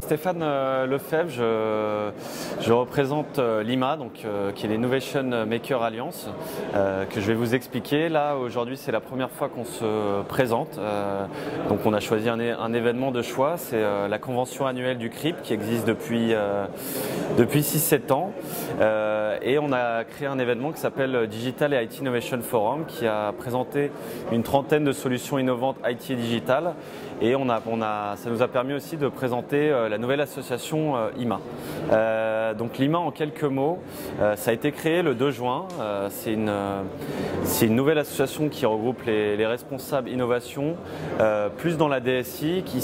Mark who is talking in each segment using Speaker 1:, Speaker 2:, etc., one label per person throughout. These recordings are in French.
Speaker 1: Stéphane Lefebvre, je représente l'IMA, qui est l'Innovation Maker Alliance, que je vais vous expliquer. Là, aujourd'hui, c'est la première fois qu'on se présente. Donc on a choisi un événement de choix, c'est la convention annuelle du CRIP qui existe depuis 6-7 ans. Et on a créé un événement qui s'appelle Digital et IT Innovation Forum qui a présenté une trentaine de solutions innovantes IT et digitales. Et ça nous a permis aussi de présenter la nouvelle association IMA. Donc l'IMA, en quelques mots, ça a été créé le 2 juin. C'est une nouvelle association qui regroupe les responsables innovation, plus dans la DSI, qui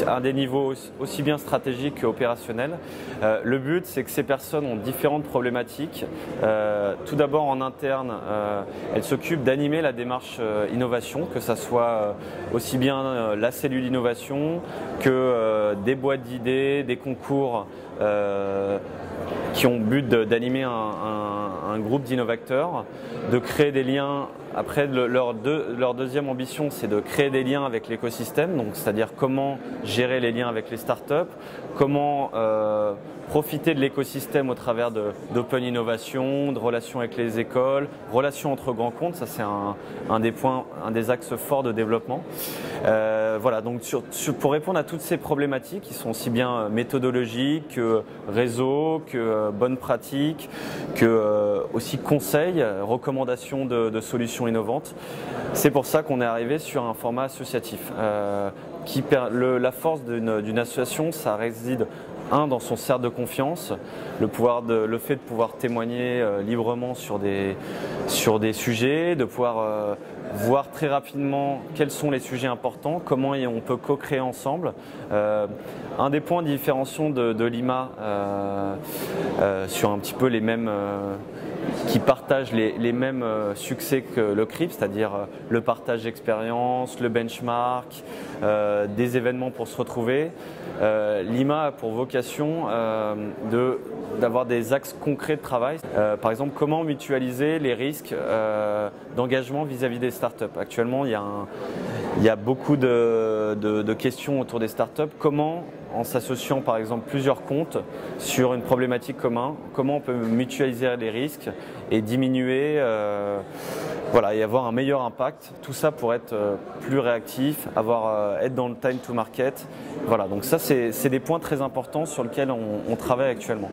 Speaker 1: à un des niveaux aussi bien stratégiques qu'opérationnels. Le but, c'est que ces personnes ont différentes problématiques. Tout d'abord, en interne, elles s'occupent d'animer la démarche innovation, que ça soit aussi bien la cellule innovation que des boîtes d'idées, des concours qui ont but d'animer un groupe d'innovateurs, de créer des liens. Après, leur deuxième ambition, c'est de créer des liens avec l'écosystème, donc c'est-à-dire comment gérer les liens avec les startups, comment profiter de l'écosystème au travers d'open innovation, de relations avec les écoles, relations entre grands comptes. Ça, c'est un des axes forts de développement. Voilà, donc pour répondre à toutes ces problématiques, qui sont aussi bien méthodologiques que réseau, que bonnes pratiques, que aussi conseils, recommandations de solutions innovantes. C'est pour ça qu'on est arrivé sur un format associatif. La force d'une association, ça réside dans son cercle de confiance, le fait de pouvoir témoigner librement sur des sujets, de pouvoir voir très rapidement quels sont les sujets importants, comment on peut co-créer ensemble. Un des points différenciants de l'IMA sur un petit peu les mêmes qui partagent les mêmes succès que le CRIP, c'est-à-dire le partage d'expérience, le benchmark, des événements pour se retrouver. L'IMA a pour vocation d'avoir des axes concrets de travail. Par exemple, comment mutualiser les risques d'engagement vis-à-vis des startups. Actuellement, il y a beaucoup de questions autour des startups. Comment, en s'associant par exemple plusieurs comptes sur une problématique commune, comment on peut mutualiser les risques et diminuer, voilà, et avoir un meilleur impact. Tout ça pour être plus réactif, être dans le time to market. Voilà, donc ça c'est des points très importants sur lesquels on travaille actuellement.